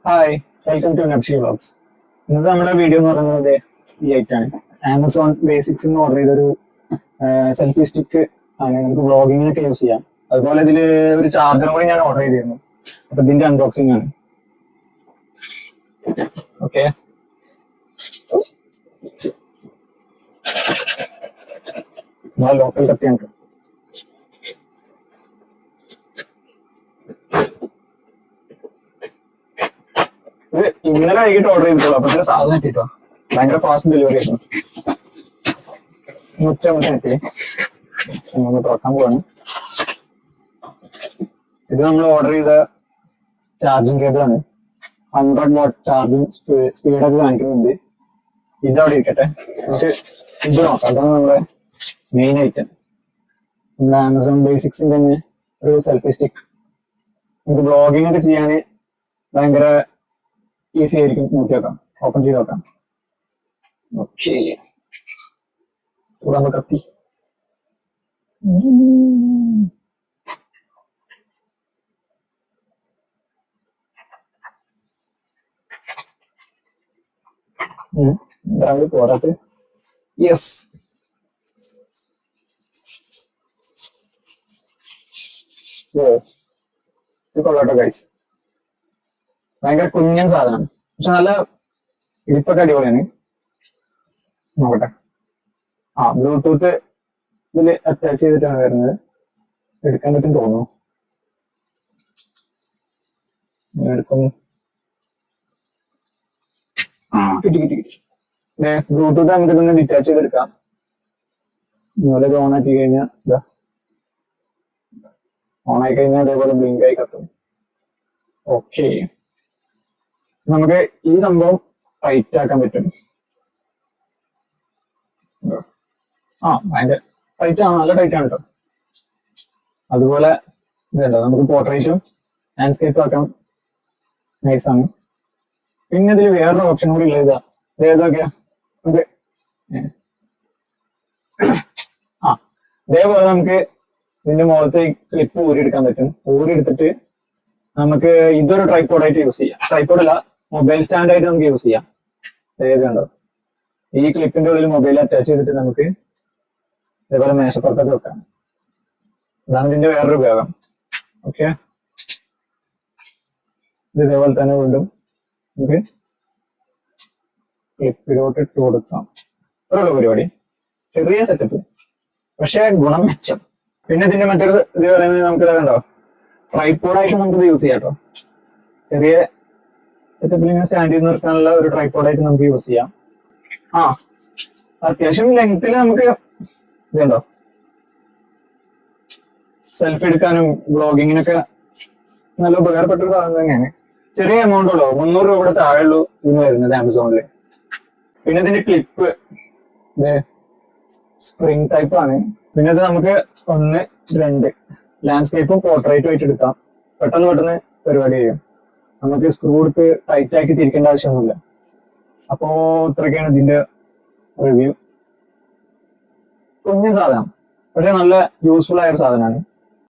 Hi, welcome to Nabshi vlogs. ഇന്നത്തെ നമ്മുടെ video എന്ന് പറയുന്നത് ഈ ഐറ്റാണ്. ആമസോൺ ബേസിക്സ് എന്ന് ഓർഡർ ചെയ്തൊരു സെൽഫി സ്റ്റിക്ക് ആണ്. നമുക്ക് വ്ളോഗിങ്ങിനൊക്കെ യൂസ് ചെയ്യാം. അതുപോലെ ഇതിൽ ഒരു ചാർജർ കൂടി ഞാൻ ഓർഡർ ചെയ്തിരുന്നു. അപ്പൊ ഇതിന്റെ അൺബോക്സിംഗ് ആണ്. ഓക്കെ, ലോക്കൽ കത്തിയാണ്. ഇത് ഇന്നലെ വൈകിട്ട് ഓർഡർ ചെയ്തിട്ടുള്ളൂ. അപ്പൊ ഇതിന് സാധനം എത്തിട്ടോ. ഭയങ്കര ഫാസ്റ്റ് ഡെലിവറി ആയിരുന്നു. ഉച്ചമറ്റം എത്തി. നമ്മൾ തുറക്കാൻ പോവാണ്. ഇത് നമ്മൾ ഓർഡർ ചെയ്ത ചാർജിങ് കേബിൾ ആണ്. 100 വാട്ട് ചാർജിങ് സ്പീഡൊക്കെ കാണിക്കുന്നുണ്ട്. ഇതവിടെ ഇരിക്കട്ടെ. നമുക്ക് ഇത് നോക്കാം. അതാണ് നമ്മുടെ മെയിൻ ഐറ്റം. നമ്മുടെ ആമസോൺ ബേസിക്സിന്റെ തന്നെ ഒരു സെൽഫി സ്റ്റിക്ക്. നമുക്ക് ബ്ലോഗിംഗ് ഒക്കെ ചെയ്യാൻ ഭയങ്കര ഈസി ആയിരിക്കും. നോക്കി നോക്കാം, ഓപ്പൺ ചെയ്ത് നോക്കാം. ഓക്കെ, കൂടാൻ കത്തി. എന്താണ് പോരാത്ത്? യെസ്, ഇത് കൊള്ളാട്ടോ ഗൈസ്. ഭയങ്കര കുഞ്ഞൻ സാധനം, പക്ഷെ നല്ല ഇരിപ്പൊക്കെ അടിപൊളിയാണ്. നോക്കട്ടെ. ബ്ലൂടൂത്ത് ഇതില് അറ്റാച്ച് ചെയ്തിട്ടാണ് വരുന്നത്. എടുക്കാൻ പറ്റും തോന്നുന്നു. എടുക്കുന്നു. ബ്ലൂടൂത്ത് നമുക്ക് ഇതൊന്ന് ഡിറ്റാച്ച് ചെയ്തെടുക്കാം. അതുപോലെ ഇത് ഓൺ ആക്കി കഴിഞ്ഞാൽ ഓണായി കഴിഞ്ഞാൽ അതേപോലെ ബ്ലിങ്ക് ആയി കത്തും. ഓക്കെ, നമുക്ക് ഈ സംഭവം ടൈറ്റ് ആക്കാൻ പറ്റും. ഭയങ്കര ടൈറ്റ് ആണ്, നല്ല ടൈറ്റ് ആണ് കേട്ടോ. അതുപോലെ ഇതുണ്ടോ, നമുക്ക് പോർട്രേറ്റും ലാൻഡ്സ്കേപ്പും ആക്കാം. നൈസാണ്. പിന്നെ ഇതിൽ വേറൊരു ഓപ്ഷൻ കൂടി ഇല്ല. ഇത് ഏതൊക്കെയാ? നമുക്ക് ഇതേപോലെ നമുക്ക് ഇതിന്റെ മുഖത്ത് ക്ലിപ്പ് ഊരിയെടുക്കാൻ പറ്റും. ഊരിയെടുത്തിട്ട് നമുക്ക് ഇതൊരു ട്രൈപോഡായിട്ട് യൂസ് ചെയ്യാം. ട്രൈപോഡല്ല, മൊബൈൽ സ്റ്റാൻഡ് ആയിട്ട് നമുക്ക് യൂസ് ചെയ്യാം. ഏതുണ്ടോ, ഈ ക്ലിപ്പിന്റെ ഉള്ളിൽ മൊബൈൽ അറ്റാച്ച് ചെയ്തിട്ട് നമുക്ക് ഇതേപോലെ മേശപ്പുറത്തൊക്കെ വെക്കാം. അതാണ് ഇതിന്റെ വേറൊരു ഉപയോഗം. ഓക്കെ, ഇത് ഇതേപോലെ തന്നെ വീണ്ടും നമുക്ക് ക്ലിപ്പിലോട്ട് ഇട്ട് കൊടുക്കാം. ഇത്രയുള്ള പരിപാടി. ചെറിയ സെറ്റപ്പ്, പക്ഷെ ഗുണം മെച്ചം. പിന്നെ ഇതിന്റെ മറ്റൊരു ഇത് പറയുന്നത് നമുക്ക് ഇതാകണ്ടോ, ട്രൈപോഡായിട്ട് നമുക്കിത് യൂസ് ചെയ്യാം കേട്ടോ. ചെറിയ സെറ്റപ്പിൽ ഇങ്ങനെ സ്റ്റാൻഡ് ചെയ്ത് നിർത്താനുള്ള ഒരു ട്രൈപോഡായിട്ട് നമുക്ക് യൂസ് ചെയ്യാം. അത്യാവശ്യം ലെങ്ത്തിൽ നമുക്ക് ഇതുണ്ടോ, സെൽഫി എടുക്കാനും ബ്ലോഗിങ്ങിനൊക്കെ നല്ല ഉപകാരപ്പെട്ട ഒരു സാധനം തന്നെയാണ്. ചെറിയ എമൗണ്ട് ഉള്ളൂ, 300 രൂപയുടെ താഴെ ഉള്ളൂ ഇതിന് വരുന്നത് ആമസോണില്. പിന്നെ ഇതിന്റെ ക്ലിപ്പ് സ്പ്രിംഗ് ടൈപ്പ് ആണ്. പിന്നെ ഇത് നമുക്ക് 1, 2 ലാൻഡ്സ്കേപ്പും പോർട്രേറ്റും ആയിട്ട് എടുക്കാം. പെട്ടെന്ന് പരിപാടി ചെയ്യും. നമുക്ക് സ്ക്രൂ എടുത്ത് ടൈറ്റ് ആക്കി തിരിക്കേണ്ട ആവശ്യമൊന്നുമില്ല. അപ്പോ ഇത്രയൊക്കെയാണ് ഇതിന്റെ റിവ്യൂ. കുഞ്ഞു സാധനം, പക്ഷെ നല്ല യൂസ്ഫുൾ ആയ ഒരു സാധനമാണ്.